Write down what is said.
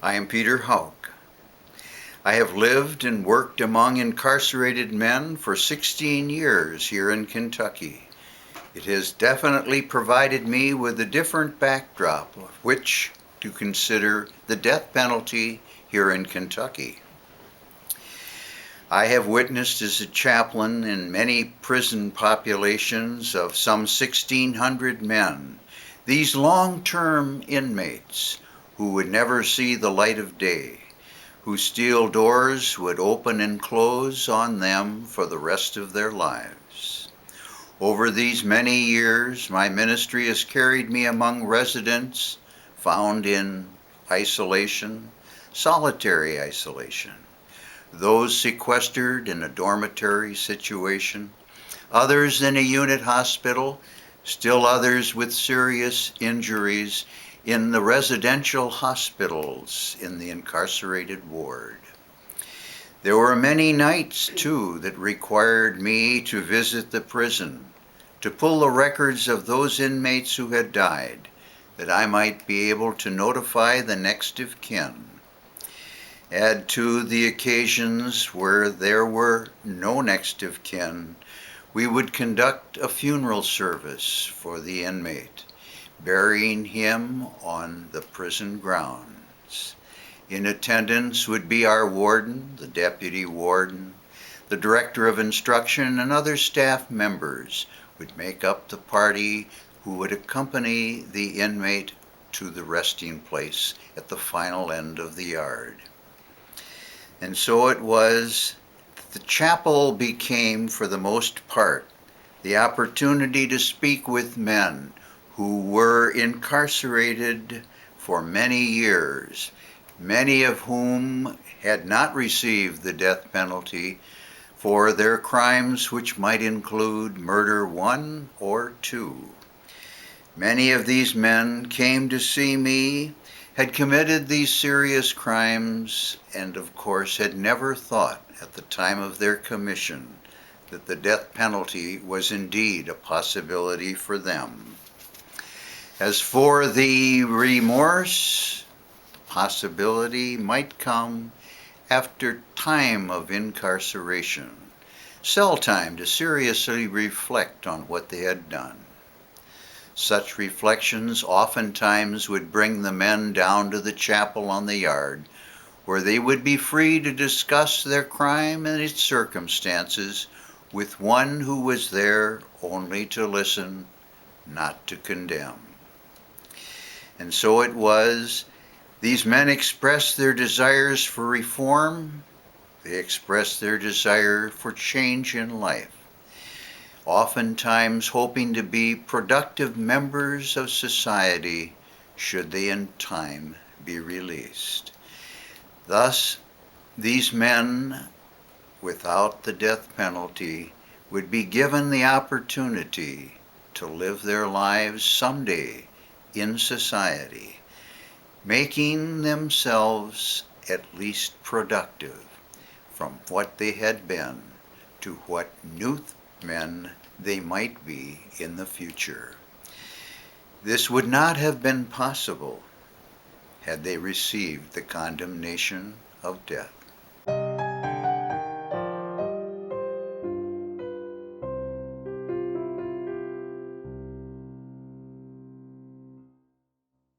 I am Peter Houck. I have lived and worked among incarcerated men for 16 years here in Kentucky. It has definitely provided me with a different backdrop of which to consider the death penalty here in Kentucky. I have witnessed as a chaplain in many prison populations of some 1,600 men, these long-term inmates who would never see the light of day, whose steel doors would open and close on them for the rest of their lives. Over these many years, my ministry has carried me among residents found in isolation, solitary isolation, those sequestered in a dormitory situation, others in a unit hospital, still others with serious injuries in the residential hospitals in the incarcerated ward. There were many nights, too, that required me to visit the prison, to pull the records of those inmates who had died, that I might be able to notify the next of kin. Add to the occasions where there were no next of kin, we would conduct a funeral service for the inmate, burying him on the prison grounds. In attendance would be our warden, the deputy warden, the director of instruction, and other staff members would make up the party who would accompany the inmate to the resting place at the final end of the yard. And so it was, the chapel became, for the most part, the opportunity to speak with men who were incarcerated for many years, many of whom had not received the death penalty for their crimes, which might include murder 1 or 2. Many of these men came to see me, had committed these serious crimes, and of course had never thought at the time of their commission that the death penalty was indeed a possibility for them. As for the remorse, the possibility might come after time of incarceration, cell time to seriously reflect on what they had done. Such reflections oftentimes would bring the men down to the chapel on the yard, where they would be free to discuss their crime and its circumstances with one who was there only to listen, not to condemn. And so it was, these men expressed their desires for reform, they expressed their desire for change in life, oftentimes hoping to be productive members of society should they in time be released. Thus, these men without the death penalty would be given the opportunity to live their lives someday in society, making themselves at least productive from what they had been to what new men they might be in the future. This would not have been possible had they received the condemnation of death.